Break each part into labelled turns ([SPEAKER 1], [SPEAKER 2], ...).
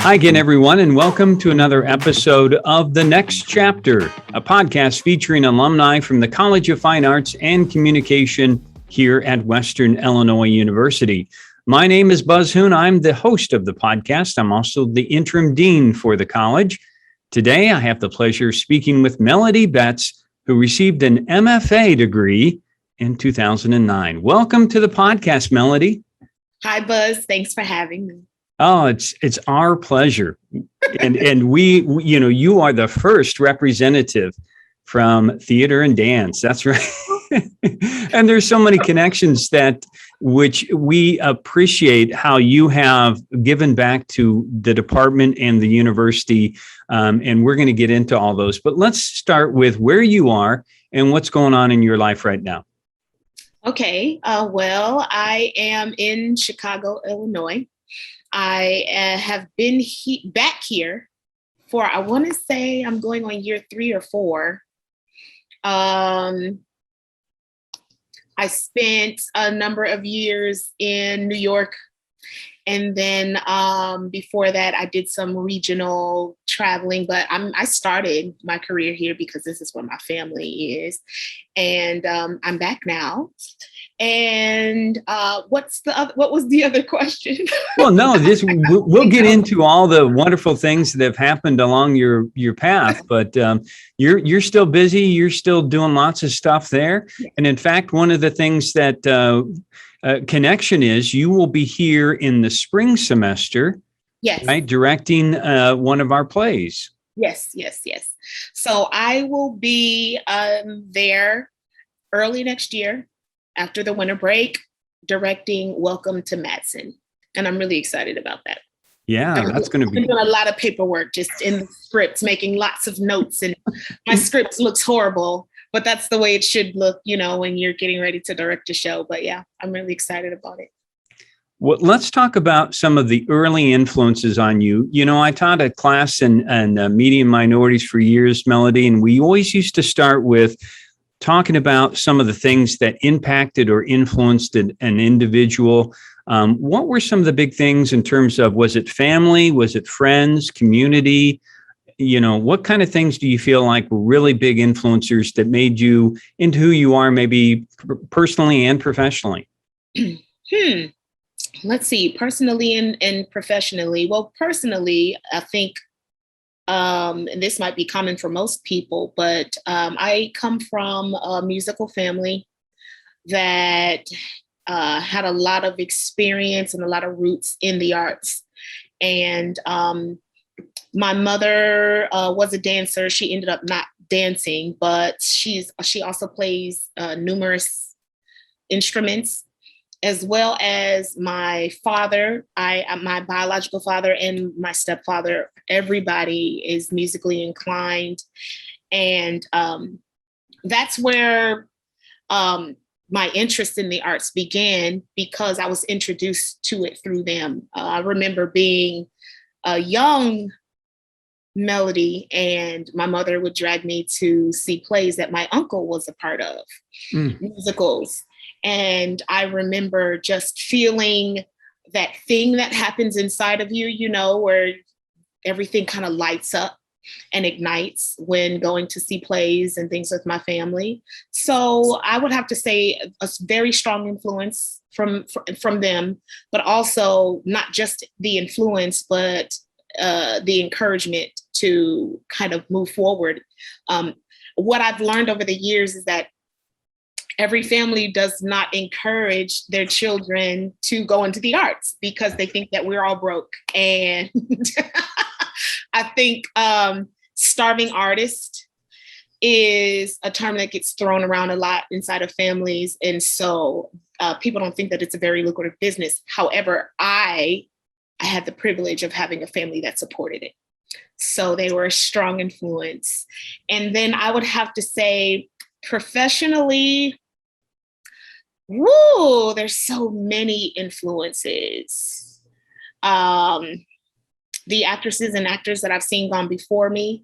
[SPEAKER 1] Hi again, everyone, and welcome to another episode of The Next Chapter, a podcast featuring alumni from the College of Fine Arts and Communication here at Western Illinois University. My name is Buzz Hoon. I'm the host of the podcast. I'm also the interim dean for the college. Today, I have the pleasure of speaking with Melody Betts, who received an MFA degree in 2009. Welcome to the podcast, Melody.
[SPEAKER 2] Hi, Buzz. Thanks for having me.
[SPEAKER 1] Oh, it's our pleasure. And we, you are the first representative from theater and dance. That's right. And there's so many connections which we appreciate how you have given back to the department and the university. And we're going to get into all those. But let's start with where you are and what's going on in your life right now.
[SPEAKER 2] Okay. Well, I am in Chicago, Illinois. I have been back here for, I want to say I'm going on year 3 or 4. I spent a number of years in New York. And then before that, I did some regional traveling, but I started my career here because this is where my family is. And I'm back now. And what was the other question?
[SPEAKER 1] Well, no, we'll get into all the wonderful things that have happened along your path, but you're still busy. You're still doing lots of stuff there. And in fact, one of the things that connection is, you will be here in the spring semester,
[SPEAKER 2] yes,
[SPEAKER 1] right, directing one of our plays.
[SPEAKER 2] Yes. So I will be there early next year, after the winter break, directing Welcome to Madison. And I'm really excited about that.
[SPEAKER 1] Yeah, that's going to be.
[SPEAKER 2] I'm doing a lot of paperwork just in the scripts, making lots of notes. And my script looks horrible, but that's the way it should look, when you're getting ready to direct a show. But yeah, I'm really excited about it.
[SPEAKER 1] Well, let's talk about some of the early influences on you. I taught a class in medium minorities for years, Melody, and we always used to start with talking about some of the things that impacted or influenced an individual. What were some of the big things in terms of, was it family? Was it friends, community? What kind of things do you feel like were really big influencers that made you into who you are, maybe personally and professionally?
[SPEAKER 2] Let's see, personally and professionally. Well, personally, I think, and this might be common for most people, but I come from a musical family that had a lot of experience and a lot of roots in the arts. And my mother was a dancer. She ended up not dancing, but she also plays numerous instruments, as well as my father, my biological father and my stepfather. Everybody is musically inclined. And that's where my interest in the arts began, because I was introduced to it through them. I remember being a young Melody, and my mother would drag me to see plays that my uncle was a part of, musicals. And I remember just feeling that thing that happens inside of you, where everything kind of lights up and ignites when going to see plays and things with my family. So I would have to say a very strong influence from them, but also not just the influence, but the encouragement to kind of move forward. What I've learned over the years is that every family does not encourage their children to go into the arts because they think that we're all broke. And I think starving artist is a term that gets thrown around a lot inside of families. And so people don't think that it's a very lucrative business. However, I had the privilege of having a family that supported it. So they were a strong influence. And then I would have to say professionally, there's so many influences. The actresses and actors that I've seen gone before me.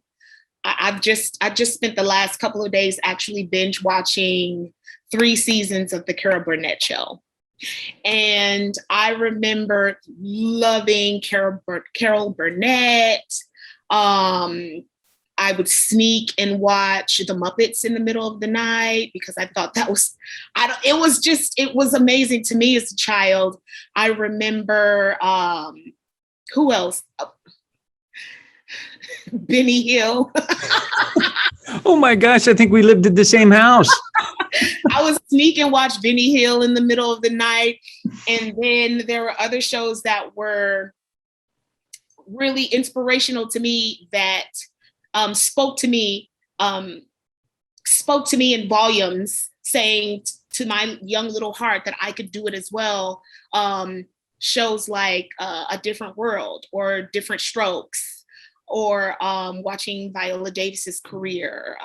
[SPEAKER 2] I just spent the last couple of days actually binge watching 3 seasons of the Carol Burnett Show. And I remember loving Carol Burnett. I would sneak and watch the Muppets in the middle of the night because I thought that was, it was amazing to me as a child. I remember, who else? Benny Hill.
[SPEAKER 1] Oh my gosh, I think we lived at the same house.
[SPEAKER 2] I would sneak and watch Benny Hill in the middle of the night. And then there were other shows that were really inspirational to me that spoke to me in volumes, saying to my young little heart that I could do it as well. Shows like A Different World or Different Strokes, or watching Viola Davis's career,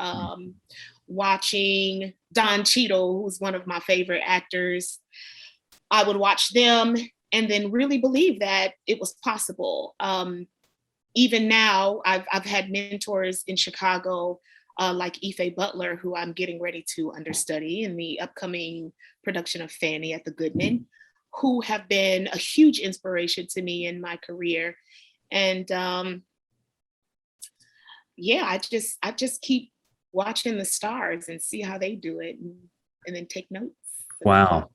[SPEAKER 2] watching Don Cheadle, who's one of my favorite actors. I would watch them and then really believe that it was possible. Even now, I've had mentors in Chicago, like Ife Butler, who I'm getting ready to understudy in the upcoming production of Fanny at the Goodman, who have been a huge inspiration to me in my career. And I just keep watching the stars and see how they do it, and then take notes.
[SPEAKER 1] Wow.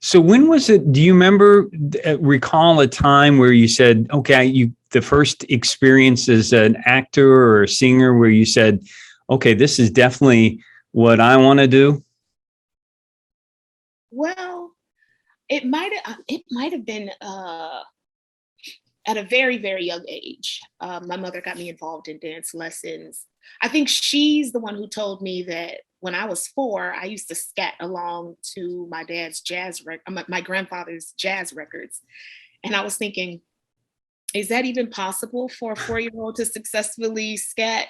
[SPEAKER 1] So when was it, do you remember, recall a time where you said, okay, the first experience as an actor or a singer where you said, okay, this is definitely what I want to do?
[SPEAKER 2] Well, it might have been at a very, very young age. My mother got me involved in dance lessons. I think she's the one who told me that when I was 4, I used to scat along to my dad's my grandfather's jazz records. And I was thinking, is that even possible for a 4-year-old to successfully scat,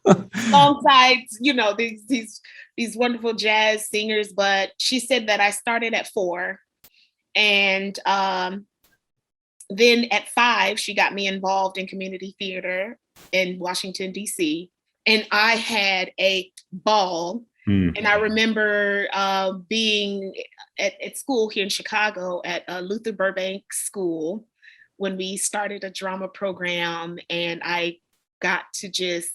[SPEAKER 2] alongside, these wonderful jazz singers? But she said that I started at 4, and then at 5, she got me involved in community theater in Washington, D.C. And I had a ball. And I remember being at school here in Chicago at Luther Burbank School when we started a drama program. And I got to just,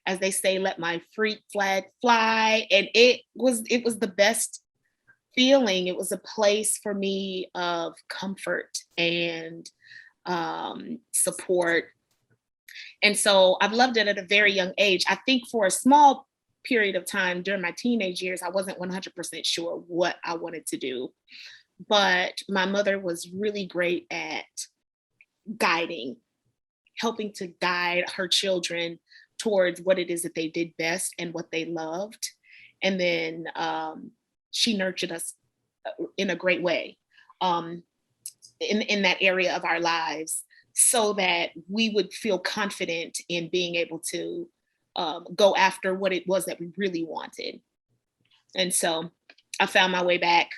[SPEAKER 2] as they say, let my freak flag fly. And it was the best feeling. It was a place for me of comfort and support. And so I've loved it at a very young age. I think for a small period of time during my teenage years, I wasn't 100% sure what I wanted to do. But my mother was really great at helping to guide her children towards what it is that they did best and what they loved. And then she nurtured us in a great way in that area of our lives, so that we would feel confident in being able to go after what it was that we really wanted. And so I found my way back,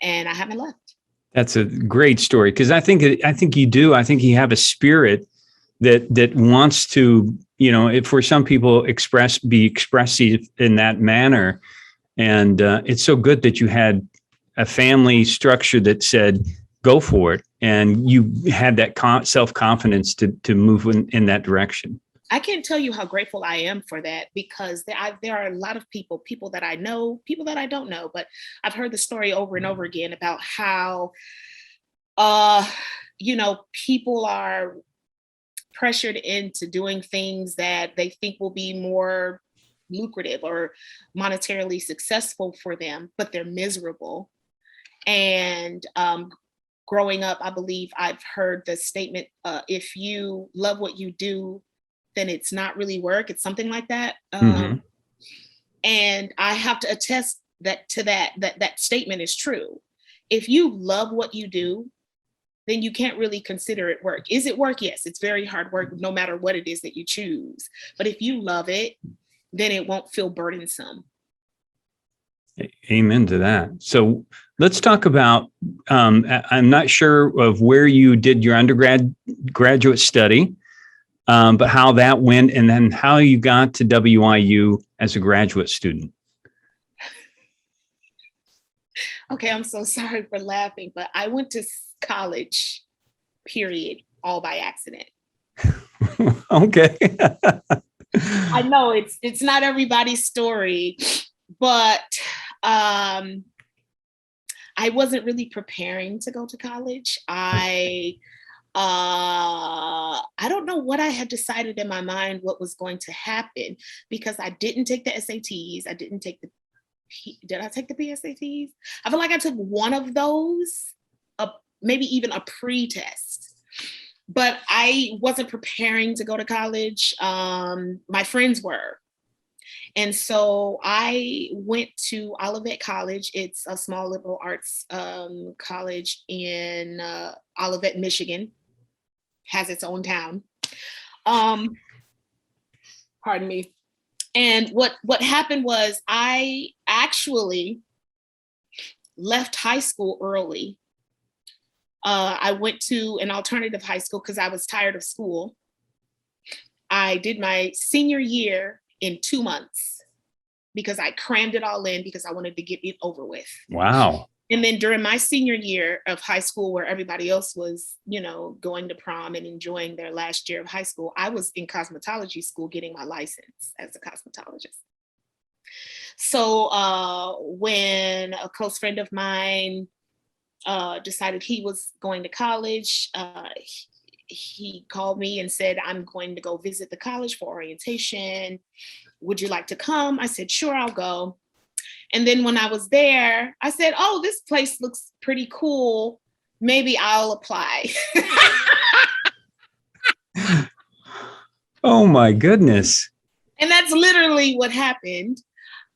[SPEAKER 2] and I haven't left.
[SPEAKER 1] That's a great story, because I think you do. I think you have a spirit that wants to, if for some people be expressive in that manner. And it's so good that you had a family structure that said, go for it. And you had that self-confidence to move in that direction.
[SPEAKER 2] I can't tell you how grateful I am for that, because there are a lot of people that I know, people that I don't know, but I've heard the story over and over again about how, people are pressured into doing things that they think will be more lucrative or monetarily successful for them, but they're miserable. And growing up, I believe I've heard the statement, if you love what you do, then it's not really work. It's something like that. And I have to attest that statement is true. If you love what you do, then you can't really consider it work. Is it work? Yes, it's very hard work, no matter what it is that you choose. But if you love it, then it won't feel burdensome.
[SPEAKER 1] Amen to that. So let's talk about, I'm not sure of where you did your graduate study, but how that went, and then how you got to WIU as a graduate student.
[SPEAKER 2] Okay, I'm so sorry for laughing, but I went to college, period, all by accident.
[SPEAKER 1] Okay.
[SPEAKER 2] I know it's not everybody's story, but I wasn't really preparing to go to college. I don't know what I had decided in my mind what was going to happen because I didn't take the SATs. I didn't take the did I take the PSATs? I feel like I took one of those, maybe even a pre-test. But I wasn't preparing to go to college. My friends were. And so I went to Olivet College. It's a small liberal arts college in Olivet, Michigan. Has its own town. Pardon me. And what happened was I actually left high school early. I went to an alternative high school because I was tired of school. I did my senior year in 2 months because I crammed it all in because I wanted to get it over with.
[SPEAKER 1] Wow.
[SPEAKER 2] And then during my senior year of high school, where everybody else was, going to prom and enjoying their last year of high school, I was in cosmetology school getting my license as a cosmetologist. So when a close friend of mine decided he was going to college, he called me and said, I'm going to go visit the college for orientation. Would you like to come? I said, sure, I'll go. And then when I was there, I said, oh, this place looks pretty cool. Maybe I'll apply.
[SPEAKER 1] Oh my goodness.
[SPEAKER 2] And that's literally what happened.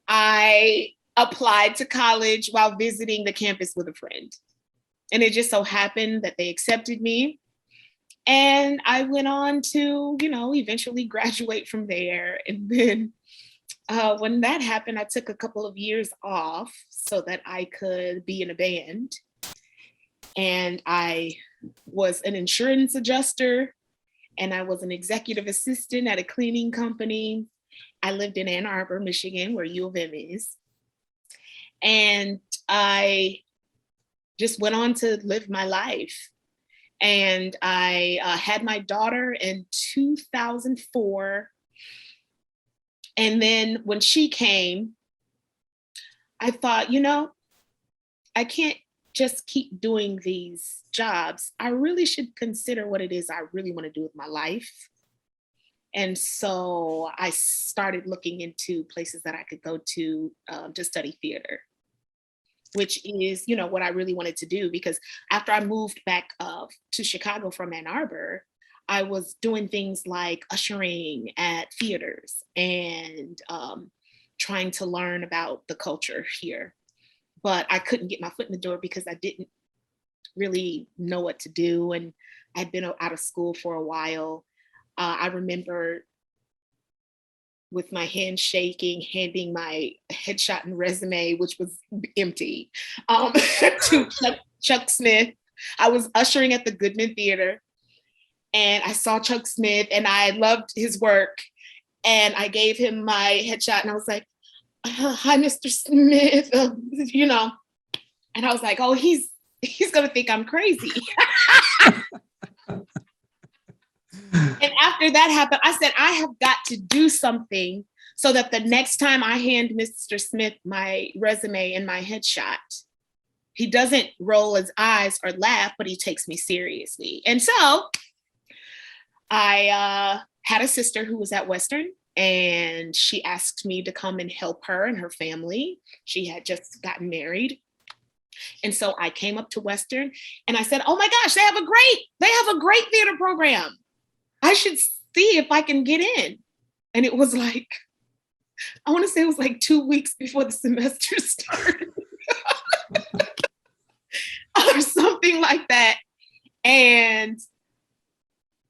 [SPEAKER 2] I applied to college while visiting the campus with a friend. And it just so happened that they accepted me. And I went on to, eventually graduate from there. And then when that happened, I took a couple of years off so that I could be in a band. And I was an insurance adjuster and I was an executive assistant at a cleaning company. I lived in Ann Arbor, Michigan, where U of M is. And I just went on to live my life. And I had my daughter in 2004. And then when she came, I thought, I can't just keep doing these jobs. I really should consider what it is I really want to do with my life. And so I started looking into places that I could go to study theater, which is, what I really wanted to do. Because after I moved back to Chicago from Ann Arbor, I was doing things like ushering at theaters and trying to learn about the culture here. But I couldn't get my foot in the door because I didn't really know what to do. And I'd been out of school for a while. I remember with my hand shaking, handing my headshot and resume, which was empty, to Chuck Smith. I was ushering at the Goodman Theater. And I saw Chuck Smith and I loved his work. And I gave him my headshot and I was like, hi, Mr. Smith, And I was like, oh, he's going to think I'm crazy. And after that happened, I said, I have got to do something so that the next time I hand Mr. Smith my resume and my headshot, he doesn't roll his eyes or laugh, but he takes me seriously. And so I had a sister who was at Western, and she asked me to come and help her and her family. She had just gotten married. And so I came up to Western and I said, oh my gosh, they have a great theater program. I should see if I can get in. And it was like, I want to say it was like 2 weeks before the semester started or something like that. And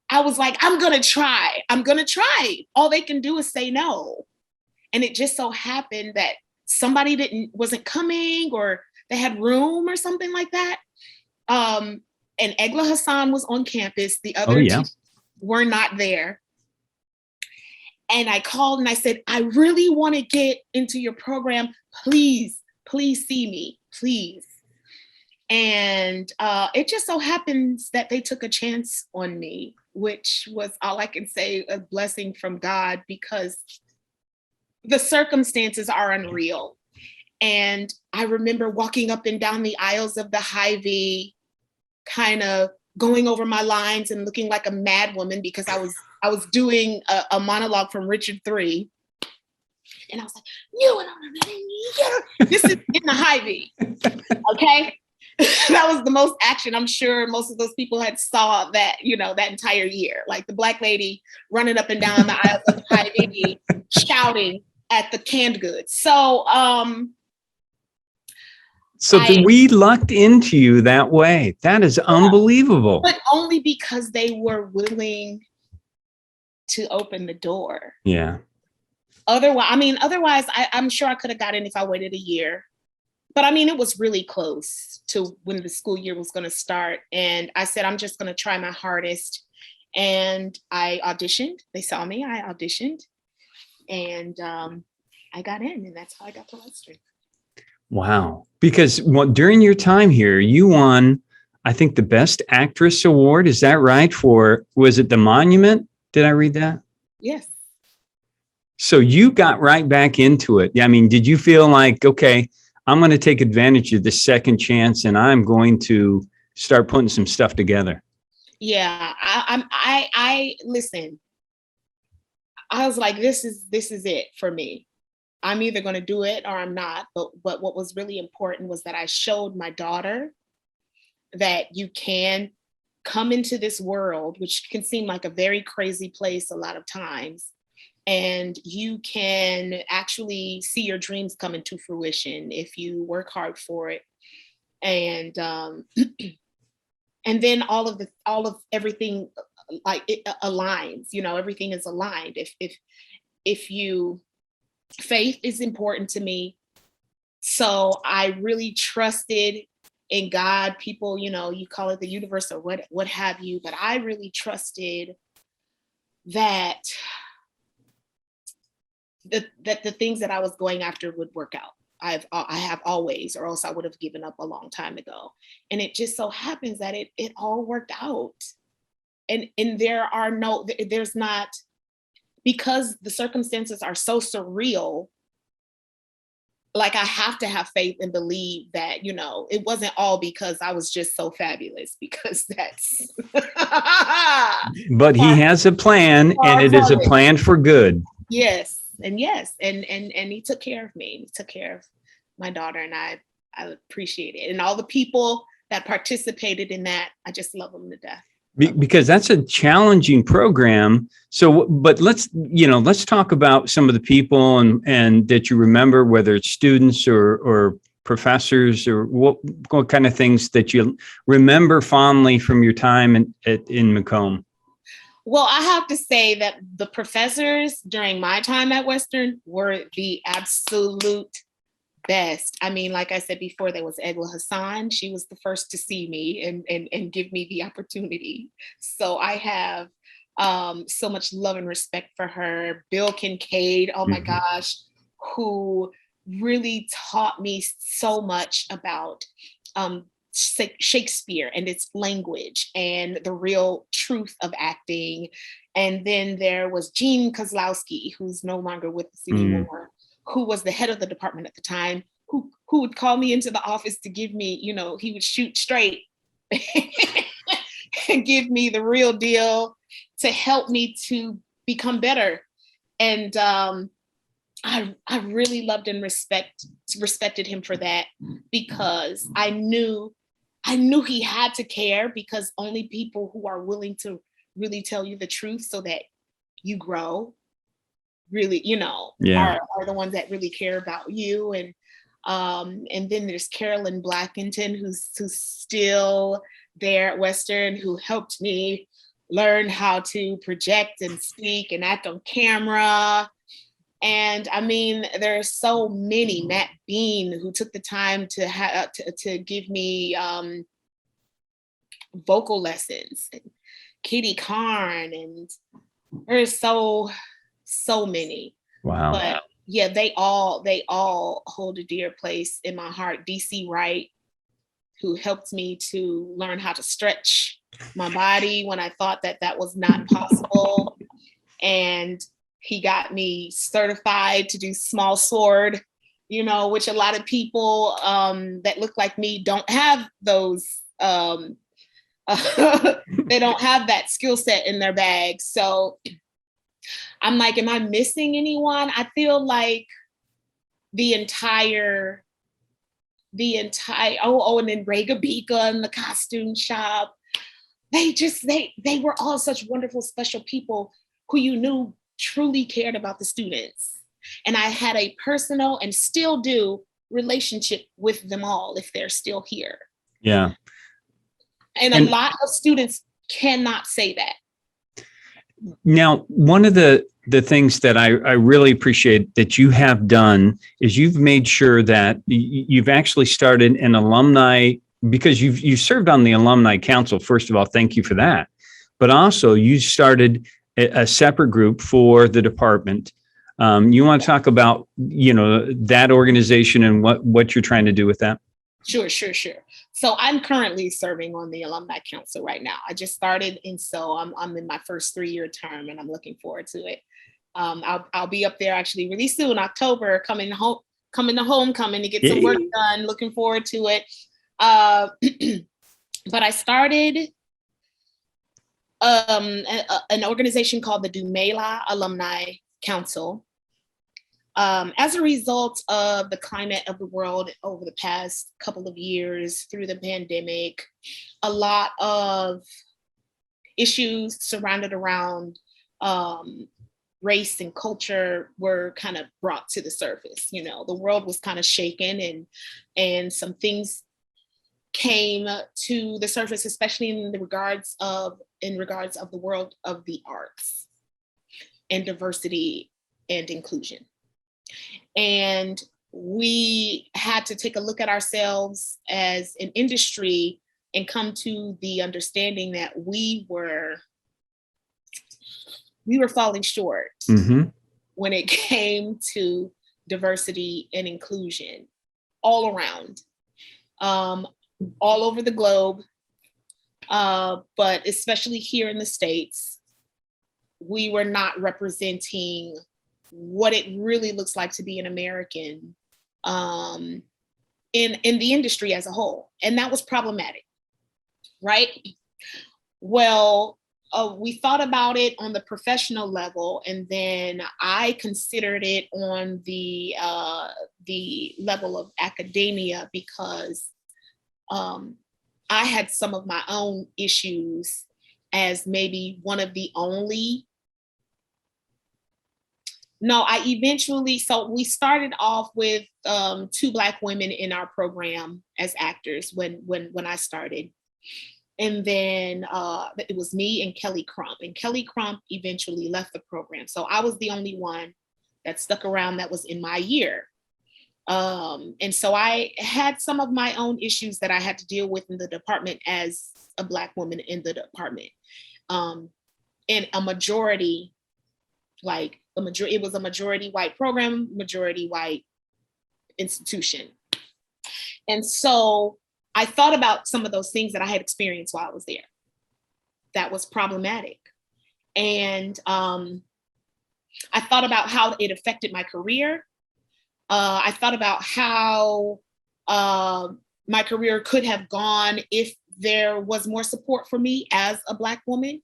[SPEAKER 2] I was like, I'm going to try. All they can do is say no. And it just so happened that somebody wasn't coming, or they had room or something like that. And Egla Hassan was on campus. The other teachers were not there. And I called and I said, I really want to get into your program. Please see me. please. And it just so happens that they took a chance on me, which was, all I can say, a blessing from God, because the circumstances are unreal. And I remember walking up and down the aisles of the Hy-Vee, kind of going over my lines and looking like a mad woman, because I was doing a monologue from Richard III. And I was like, this is in the Hy-Vee. Okay. That was the most action. I'm sure most of those people had saw that, that entire year, like the Black lady running up and down the aisles of the Hy-Vee, shouting at the canned goods. So
[SPEAKER 1] we lucked into you that way. That is unbelievable.
[SPEAKER 2] But only because they were willing to open the door.
[SPEAKER 1] Yeah.
[SPEAKER 2] Otherwise, I'm sure I could have got in if I waited a year. But it was really close to when the school year was going to start. And I said, I'm just going to try my hardest. And I auditioned. They saw me. I auditioned. And I got in. And that's how I got to Western.
[SPEAKER 1] Wow. Because during your time here, you won, I think, the Best Actress Award. Is that right? Was it The Monument? Did I read that?
[SPEAKER 2] Yes.
[SPEAKER 1] So you got right back into it. Did you feel like, okay, I'm going to take advantage of this second chance and I'm going to start putting some stuff together? Yeah.
[SPEAKER 2] I listen, I was like, this is it for me. I'm either going to do it or I'm not. But what was really important was that I showed my daughter that you can come into this world, which can seem like a very crazy place a lot of times, and you can actually see your dreams come into fruition if you work hard for it. And and then all of everything, like, it aligns. Everything is aligned. If you, faith is important to me, so I really trusted in God. People, you call it the universe or what have you, but I really trusted that the things that I was going after would work out. I have always, or else I would have given up a long time ago. And it just so happens that it all worked out. And there's not, because the circumstances are so surreal, like, I have to have faith and believe that, it wasn't all because I was just so fabulous, because that's.
[SPEAKER 1] But he has a plan, and it is a plan for good.
[SPEAKER 2] Yes. And yes. And he took care of me. He took care of my daughter, and I appreciate it. And all the people that participated in that, I just love them to death.
[SPEAKER 1] Because that's a challenging program. So, but let's talk about some of the people and that you remember, whether it's students or professors, or what kind of things that you remember fondly from your time in Macomb.
[SPEAKER 2] Well, I have to say that the professors during my time at Western were the absolute best. Like I said before, there was Egla Hassan. She was the first to see me and give me the opportunity. So I have so much love and respect for her. Bill Kincaid, oh my gosh, who really taught me so much about Shakespeare and its language and the real truth of acting. And then there was Gene Kozlowski, who's no longer with us anymore, who was the head of the department at the time, who would call me into the office to give me, he would shoot straight and give me the real deal to help me to become better. And I really loved and respected him for that, because I knew he had to care, because only people who are willing to really tell you the truth so that you grow, really, are the ones that really care about you. And then there's Carolyn Blackington, who's still there at Western, who helped me learn how to project and speak and act on camera. And there are so many. Matt Bean, who took the time to give me vocal lessons, and Kitty Karn, and there's so many.
[SPEAKER 1] Wow.
[SPEAKER 2] But yeah, they all hold a dear place in my heart. DC Wright, who helped me to learn how to stretch my body when I thought that that was not possible. And he got me certified to do small sword, which a lot of people that look like me don't have those. They don't have that skill set in their bag. So I'm like, am I missing anyone? I feel like the entire and then Ray Gabika in the costume shop. They were all such wonderful, special people who you knew truly cared about the students. And I had a personal, and still do, relationship with them all if they're still here.
[SPEAKER 1] Yeah.
[SPEAKER 2] And a lot of students cannot say that.
[SPEAKER 1] Now, one of the things that I really appreciate that you have done is you've made sure that you've actually started an alumni, because you've served on the alumni council. First of all, thank you for that. But also you started a separate group for the department. You want to talk about, that organization and what you're trying to do with that?
[SPEAKER 2] Sure. So I'm currently serving on the alumni council right now. I just started, and so I'm in my first 3-year term, and I'm looking forward to it. I'll be up there actually really soon, October, coming to homecoming to get some work done. Looking forward to it. But I started an organization called the WIU Alumna Council. As a result of the climate of the world over the past couple of years through the pandemic, a lot of issues surrounded around race and culture were kind of brought to the surface. The world was kind of shaken, and some things came to the surface, especially in regards of the world of the arts and diversity and inclusion. And we had to take a look at ourselves as an industry and come to the understanding that we were falling short when it came to diversity and inclusion all around, all over the globe, but especially here in the States. We were not representing what it really looks like to be an American in the industry as a whole. And that was problematic, right? Well, we thought about it on the professional level, and then I considered it on the level of academia, because I had some of my own issues as maybe one of the only. No, so we started off with 2 Black women in our program as actors when I started. And then it was me and Kelly Crump. And Kelly Crump eventually left the program. So I was the only one that stuck around that was in my year. And so I had some of my own issues that I had to deal with in the department as a Black woman in the department. And a majority, it was a majority white program, majority white institution. And so I thought about some of those things that I had experienced while I was there. That was problematic. And I thought about how it affected my career. I thought about how my career could have gone if there was more support for me as a Black woman.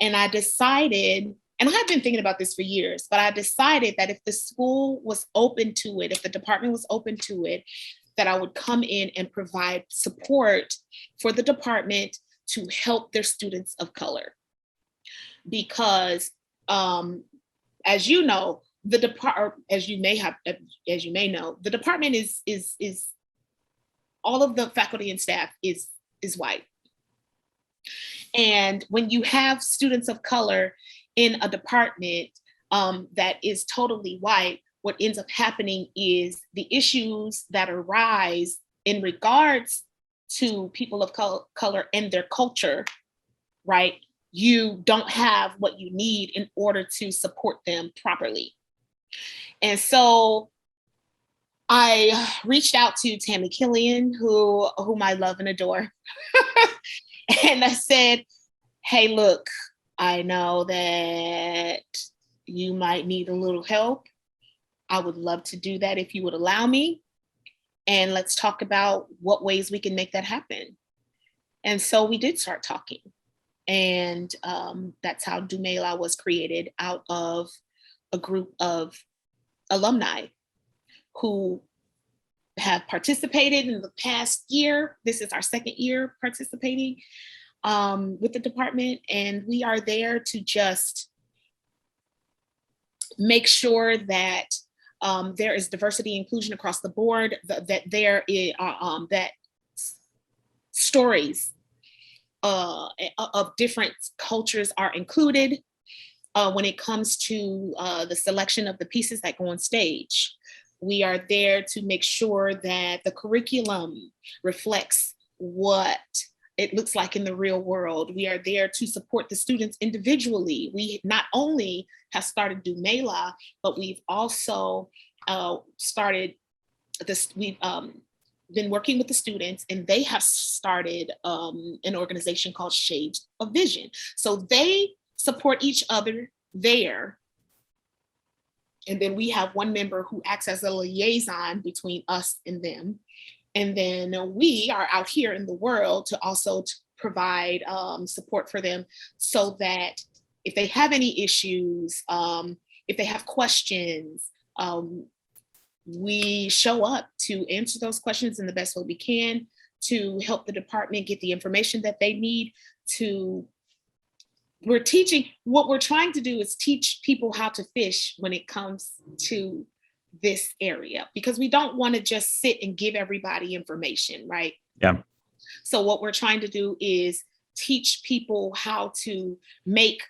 [SPEAKER 2] And I decided, and I had been thinking about this for years, but I decided that if the school was open to it, if the department was open to it, that I would come in and provide support for the department to help their students of color. Because as you know, as you may know, the department is all of the faculty and staff is white. And when you have students of color in a department that is totally white, what ends up happening is the issues that arise in regards to people of color and their culture, right? You don't have what you need in order to support them properly. And so I reached out to Tammy Killian, whom I love and adore. And I said, hey, look, I know that you might need a little help. I would love to do that if you would allow me. And let's talk about what ways we can make that happen. And so we did start talking. And that's how Dumela was created, out of a group of alumni who have participated in the past year. This is our second year participating with the department. And we are there to just make sure that there is diversity and inclusion across the board, that there is that stories of different cultures are included when it comes to the selection of the pieces that go on stage. We are there to make sure that the curriculum reflects what it looks like in the real world. We are there to support the students individually. We not only have started Dumela, but we've also started this. We've been working with the students, and they have started an organization called Shades of Vision. So they support each other there. And then we have one member who acts as a liaison between us and them. And then we are out here in the world to also provide support for them, so that if they have any issues, if they have questions, we show up to answer those questions in the best way we can, to help the department get the information that they need. We're teaching, what we're trying to do is teach people how to fish when it comes to this area, because we don't want to just sit and give everybody information, right?
[SPEAKER 1] Yeah.
[SPEAKER 2] So what we're trying to do is teach people how to make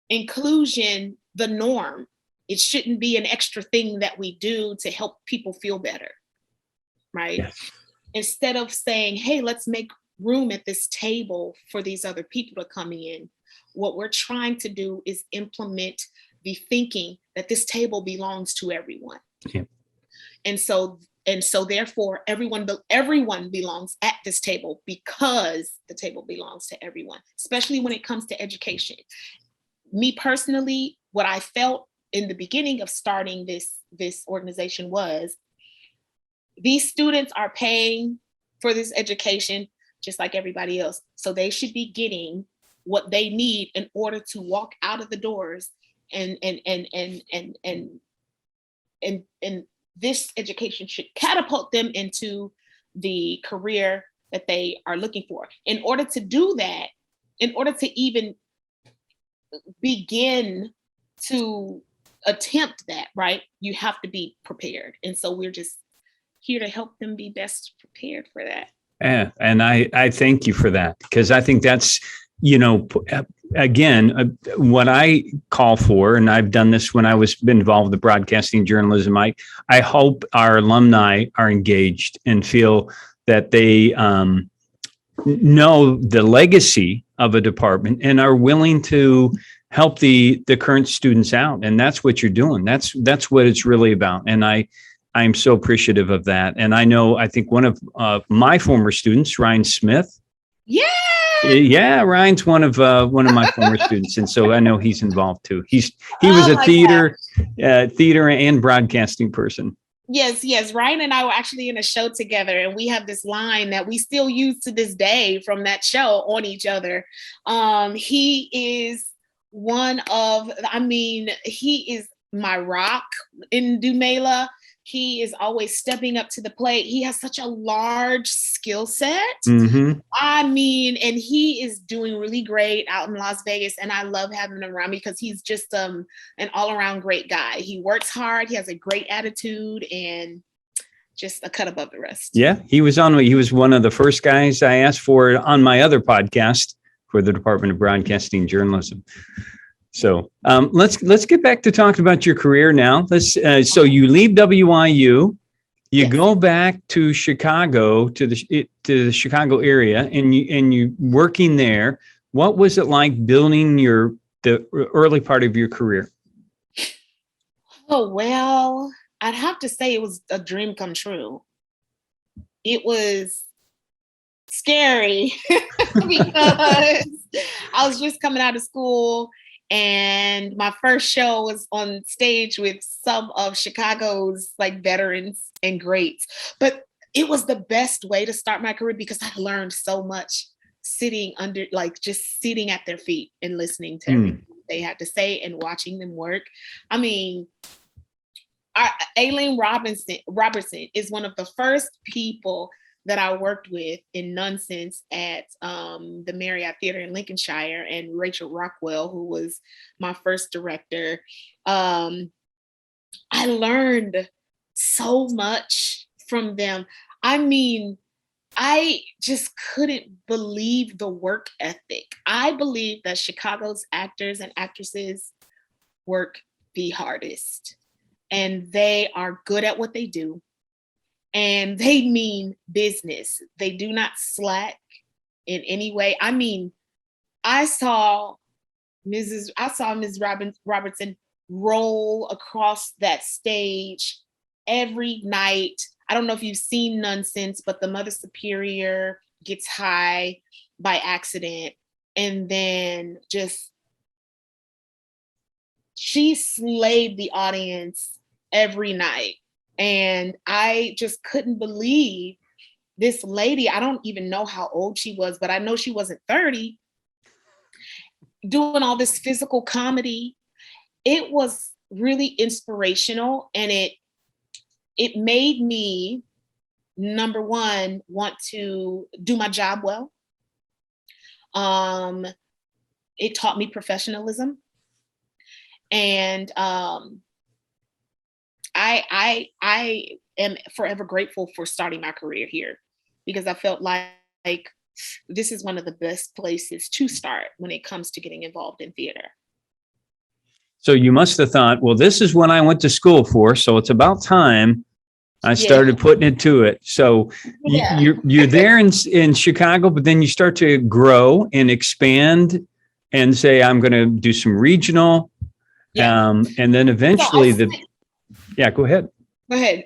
[SPEAKER 2] inclusion the norm. It shouldn't be an extra thing that we do to help people feel better, right?
[SPEAKER 1] Yes.
[SPEAKER 2] Instead of saying, hey, let's make room at this table for these other people to come in, what we're trying to do is implement the thinking that this table belongs to everyone.
[SPEAKER 1] Yeah.
[SPEAKER 2] And so therefore everyone belongs at this table, because the table belongs to everyone, especially when it comes to education. Me personally, what I felt in the beginning of starting this organization was, these students are paying for this education just like everybody else. So they should be getting what they need in order to walk out of the doors, and this education should catapult them into the career that they are looking for. In order to do that, in order to even begin to attempt that, right, you have to be prepared. And so we're just here to help them be best prepared for that.
[SPEAKER 1] Yeah, and I thank you for that, because I think that's, again, what I call for, and I've done this when I was involved with broadcasting journalism. I hope our alumni are engaged and feel that they know the legacy of a department and are willing to help the current students out. And that's what you're doing. That's what it's really about. And I'm so appreciative of that. And I think one of my former students, Ryan Smith. Yeah, Ryan's one of my former students. And so I know he's involved too. He was a theater and broadcasting person.
[SPEAKER 2] Yes. Ryan and I were actually in a show together, and we have this line that we still use to this day from that show on each other. He is he is my rock in Dumela. He is always stepping up to the plate. He has such a large skill set. Mm-hmm. And he is doing really great out in Las Vegas. And I love having him around me, because he's just an all-around great guy. He works hard. He has a great attitude, and just a cut above the rest. Yeah,
[SPEAKER 1] he was one of the first guys I asked for on my other podcast for the Department of Broadcasting Journalism. So let's get back to talking about your career now. So you leave WIU, you go back to Chicago, to the Chicago area, and you working there. What was it like building the early part of your career?
[SPEAKER 2] Oh, well, I'd have to say it was a dream come true. It was scary because I was just coming out of school and my first show was on stage with some of Chicago's like veterans and greats. But it was the best way to start my career because I learned so much sitting under, like just sitting at their feet and listening to everything they had to say and watching them work. I mean, Aileen Robertson is one of the first people that I worked with in Nonsense at the Marriott Theater in Lincolnshire, and Rachel Rockwell, who was my first director. I learned so much from them. I mean, I just couldn't believe the work ethic. I believe that Chicago's actors and actresses work the hardest, and they are good at what they do, and they mean business. They do not slack in any way. I mean, I saw Ms. Robertson roll across that stage every night. I don't know if you've seen Nonsense, but the Mother Superior gets high by accident, and then just she slayed the audience every night. And I just couldn't believe this lady. I don't even know how old she was, but I know she wasn't 30, doing all this physical comedy. It was really inspirational, and it made me, number one, want to do my job well. It taught me professionalism, and I am forever grateful for starting my career here, because I felt like this is one of the best places to start when it comes to getting involved in theater.
[SPEAKER 1] So you must have thought, well, this is what I went to school for, so it's about time I started putting it to it. So you're there in Chicago, but then you start to grow and expand and say, I'm going to do some regional. And then eventually go ahead.
[SPEAKER 2] Go ahead.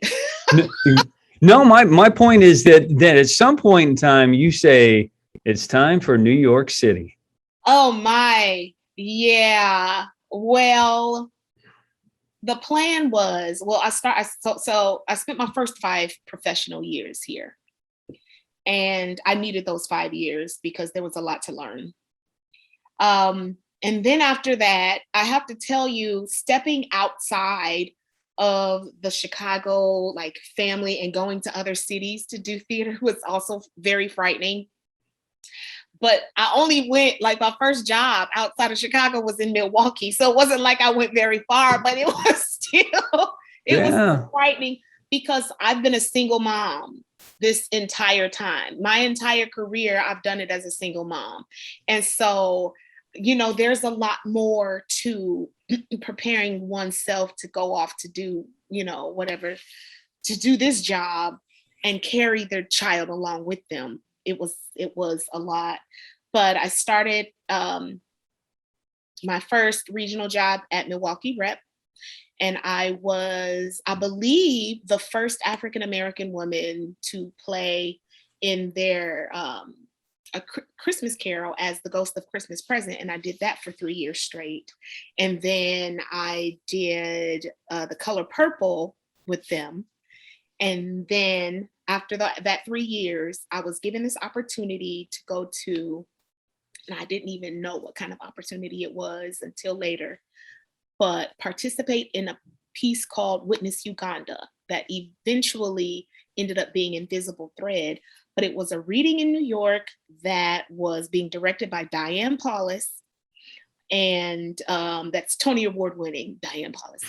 [SPEAKER 1] No, my point is that at some point in time, you say it's time for New York City.
[SPEAKER 2] Oh my, yeah. Well, the plan was, I spent my first 5 professional years here, and I needed those 5 years because there was a lot to learn. And then after that, I have to tell you, stepping outside of the Chicago like family and going to other cities to do theater was also very frightening. But I only went, like my first job outside of Chicago was in Milwaukee. So it wasn't like I went very far, but it was still, was frightening because I've been a single mom this entire time. My entire career, I've done it as a single mom. And so, there's a lot more to preparing oneself to go off to do, whatever, to do this job and carry their child along with them. It was a lot, but I started my first regional job at Milwaukee Rep, and I was, I believe, the first African-American woman to play in their a Christmas Carol as the Ghost of Christmas Present, and I did that for 3 years straight. And then I did The Color Purple with them, and then after that 3 years, I was given this opportunity to go to, and I didn't even know what kind of opportunity it was until later, but participate in a piece called Witness Uganda that eventually ended up being Invisible Thread. But it was a reading in New York that was being directed by Diane Paulus, and that's Tony Award winning Diane Paulus.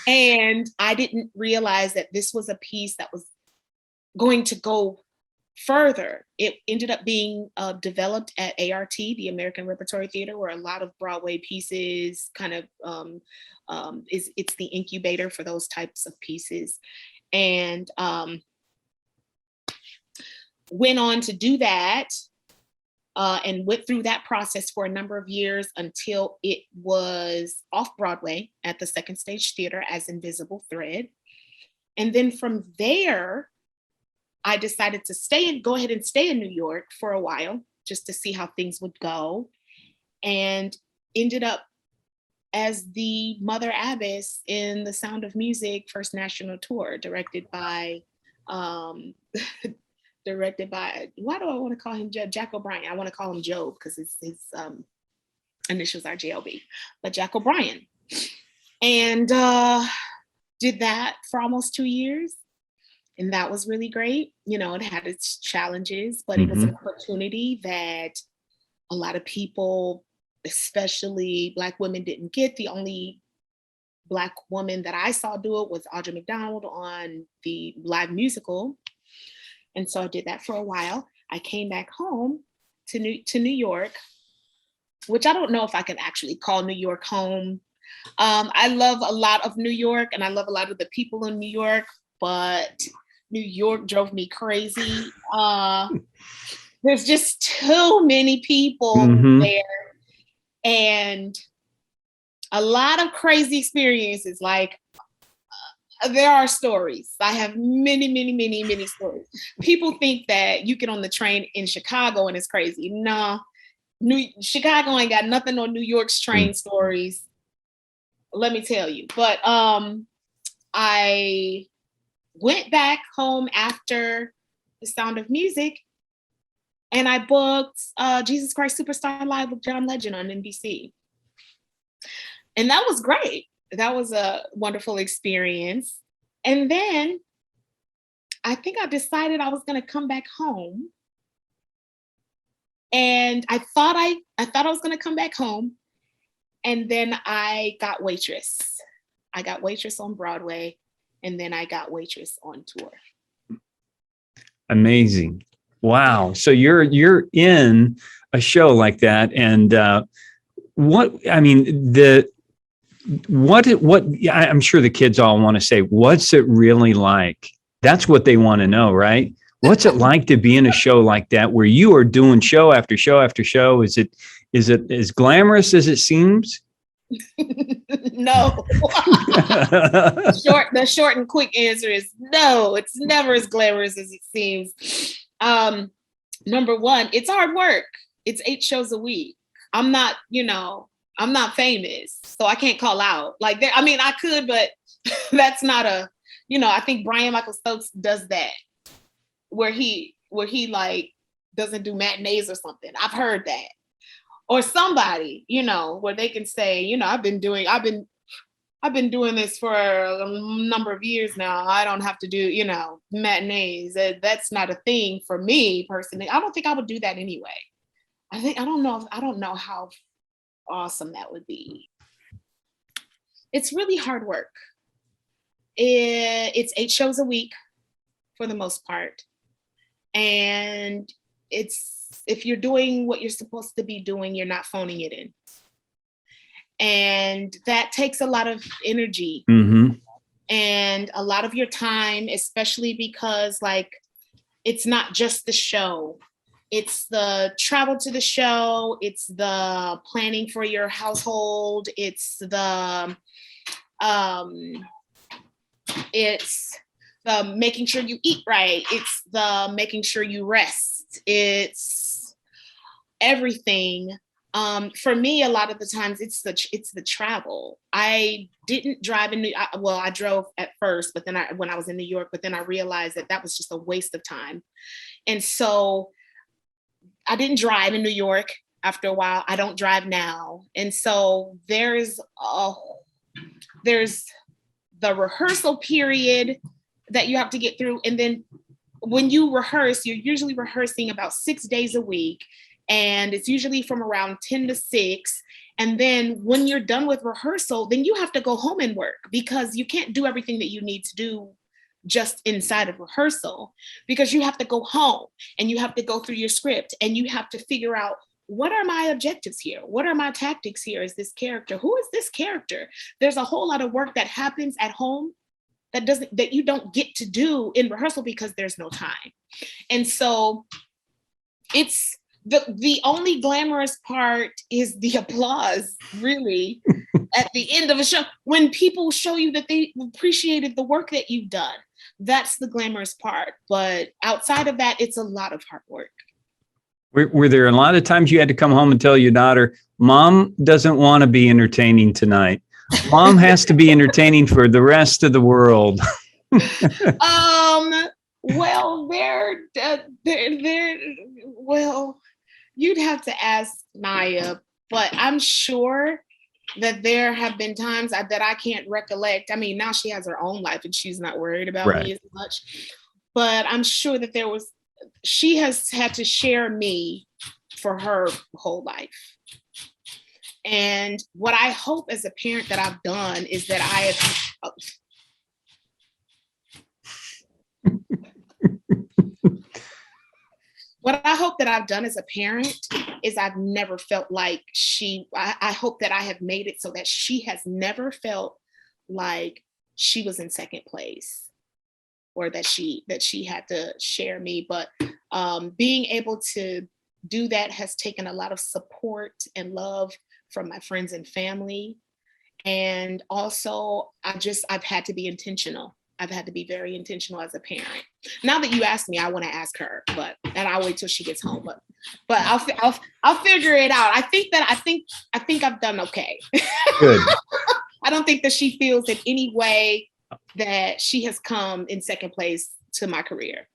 [SPEAKER 2] And I didn't realize that this was a piece that was going to go further. It ended up being developed at ART, the American Repertory Theater, where a lot of Broadway pieces kind of it's the incubator for those types of pieces. And went on to do that and went through that process for a number of years until it was off Broadway at the Second Stage Theater as Invisible Thread. And then from there, I decided to go ahead and stay in New York for a while, just to see how things would go, and ended up as the Mother Abbess in the Sound of Music First National Tour, directed by, why do I want to call him Jack O'Brien? I want to call him Job because his initials are JLB, but Jack O'Brien. And did that for almost 2 years. And that was really great. You know, it had its challenges, but it was an opportunity that a lot of people, especially Black women, didn't get. The only Black woman that I saw do it was Audra McDonald on the live musical. And so I did that for a while. I came back home to New York, which I don't know if I can actually call New York home. I love a lot of New York and I love a lot of the people in New York, but New York drove me crazy. There's just too many people there and a lot of crazy experiences. Like there are stories. I have many, many, many, many stories. People think that you get on the train in Chicago and it's crazy. No, Chicago ain't got nothing on New York's train stories. Let me tell you. But I went back home after the Sound of Music and I booked Jesus Christ Superstar Live with John Legend on NBC. And that was great. That was a wonderful experience. And then I think I decided I was going to come back home. And I thought I was going to come back home. And then I got Waitress. I got Waitress on Broadway. And then I got Waitress on tour.
[SPEAKER 1] Amazing. Wow. So you're in a show like that. And I'm sure the kids all want to say, what's it really like? That's what they want to know, right? What's it like to be in a show like that where you are doing show after show after show? Is it as glamorous as it seems?
[SPEAKER 2] No. The short and quick answer is no, it's never as glamorous as it seems. Number one, it's hard work. It's 8 shows a week. I'm not famous, so I can't call out. Like there, I mean, I could, but that's not I think Brian Michael Stokes does that, where he like doesn't do matinees or something. I've heard that. Or somebody, where they can say, I've been doing this for a number of years now. I don't have to do, matinees. That's not a thing for me personally. I don't think I would do that anyway. I don't know how awesome that would be. It's really hard work. It's 8 shows a week for the most part. And if you're doing what you're supposed to be doing, you're not phoning it in. And that takes a lot of energy and a lot of your time, especially because it's not just the show. It's the travel to the show. It's the planning for your household. It's the making sure you eat right. It's the making sure you rest. It's everything. For me, a lot of the times it's the travel. I didn't drive I drove at first, but then when I was in New York, but then I realized that was just a waste of time. And so I didn't drive in New York after a while. I don't drive now. And so there's the rehearsal period that you have to get through. And then when you rehearse, you're usually rehearsing about 6 days a week. And it's usually from around 10 to 6. And then when you're done with rehearsal, then you have to go home and work because you can't do everything that you need to do just inside of rehearsal, because you have to go home and you have to go through your script and you have to figure out, what are my objectives here? What are my tactics here as this character? Who is this character? There's a whole lot of work that happens at home that you don't get to do in rehearsal because there's no time. And so it's the only glamorous part is the applause, really, at the end of a show. When people show you that they appreciated the work that you've done, that's the glamorous part. But outside of that, it's a lot of hard work.
[SPEAKER 1] Were there a lot of times you had to come home and tell your daughter, Mom doesn't want to be entertaining tonight. Mom has to be entertaining for the rest of the world.
[SPEAKER 2] Well, well, you'd have to ask Naya, but I'm sure that there have been times that I can't recollect. I mean, now she has her own life and she's not worried about me as much, but I'm sure that she has had to share me for her whole life. And what I hope as a parent that I've done is that I have, what I hope that I've done as a parent is I've never felt like I hope that I have made it so that she has never felt like she was in second place or that she had to share me. But being able to do that has taken a lot of support and love from my friends and family. And also I've had to be intentional. I've had to be very intentional as a parent. Now that you asked me, I want to ask her, and I'll wait till she gets home. But I'll figure it out. I think I've done okay.
[SPEAKER 1] Good.
[SPEAKER 2] I don't think that she feels in any way that she has come in second place to my career.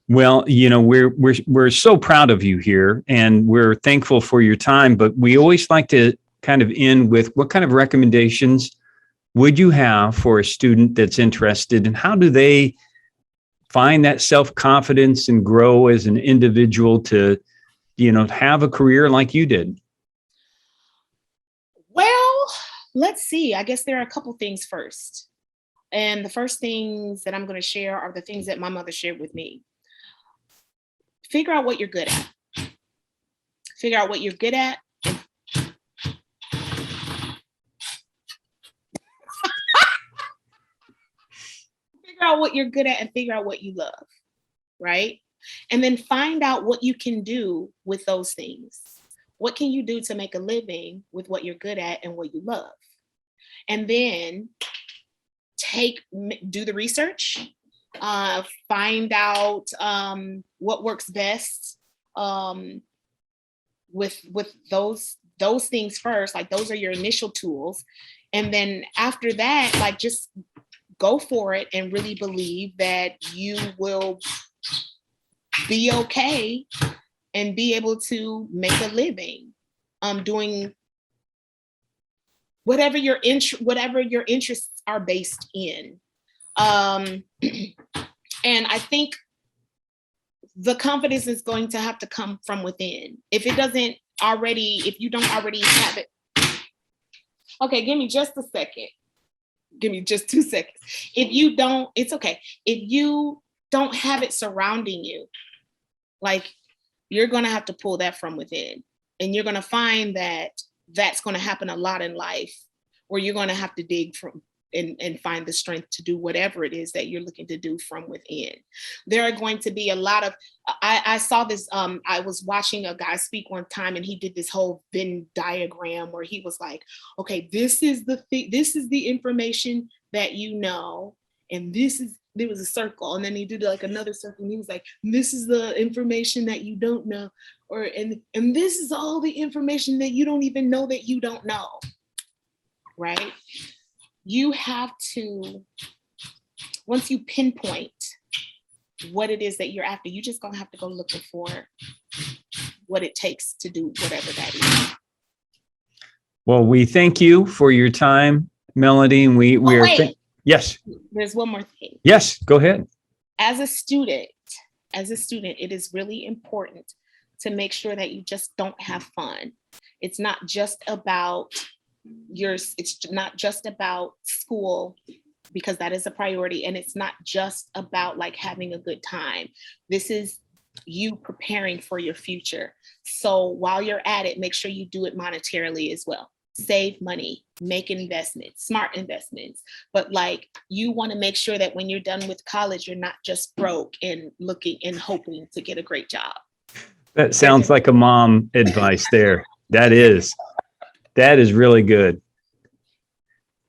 [SPEAKER 1] Well, we're so proud of you here, and we're thankful for your time. But we always like to kind of end with, what kind of recommendations would you have for a student that's interested, and how do they find that self-confidence and grow as an individual to, have a career like you did?
[SPEAKER 2] Well, let's see. I guess there are a couple things first. And the first things that I'm going to share are the things that my mother shared with me. Figure out what you're good at. Figure out what you're good at. Figure out what you're good at and figure out what you love, right? And then find out what you can do with those things. What can you do to make a living with what you're good at and what you love? And then do the research, find out what works best with those things first. Like, those are your initial tools. And then after that, like, just go for it and really believe that you will be okay and be able to make a living doing whatever your interests are based in. And I think the confidence is going to have to come from within. If you don't already have it. Okay, give me just a second. Give me just 2 seconds. If you don't, it's okay. If you don't have it surrounding you, like, you're going to have to pull that from within. And you're going to find that that's going to happen a lot in life, where you're going to have to dig from and find the strength to do whatever it is that you're looking to do from within. There are going to be a lot of, I saw this, I was watching a guy speak one time, and he did this whole Venn diagram where he was like, okay, this is the information that you know, and there was a circle, and then he did like another circle, and he was like, this is the information that you don't know, and this is all the information that you don't even know that you don't know, right? You have to, once you pinpoint what it is that you're after, you just gonna have to go looking for what it takes to do whatever that is.
[SPEAKER 1] Well, we thank you for your time, Melody, and we are. Yes.
[SPEAKER 2] There's one more thing.
[SPEAKER 1] Yes, go ahead.
[SPEAKER 2] As a student, it is really important to make sure that you just don't have fun. It's not just about it's not just about school, because that is a priority, and it's not just about like having a good time. This is you preparing for your future. So while you're at it, make sure you do it monetarily as well. Save money, make investments, smart investments. But like, you want to make sure that when you're done with college, you're not just broke and looking and hoping to get a great job.
[SPEAKER 1] That sounds like a mom advice there. That is really good.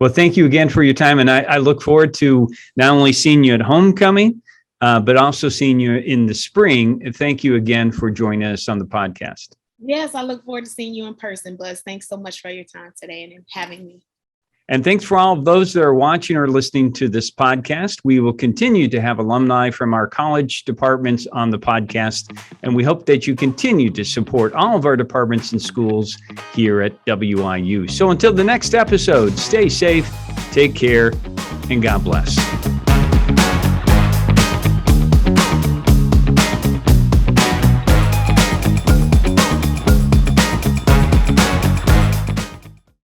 [SPEAKER 1] Well, thank you again for your time. And I look forward to not only seeing you at homecoming, but also seeing you in the spring. And thank you again for joining us on the podcast.
[SPEAKER 2] Yes, I look forward to seeing you in person, Buzz. Thanks so much for your time today and having me.
[SPEAKER 1] And thanks for all of those that are watching or listening to this podcast. We will continue to have alumni from our college departments on the podcast, and we hope that you continue to support all of our departments and schools here at WIU. So until the next episode, stay safe, take care, and God bless.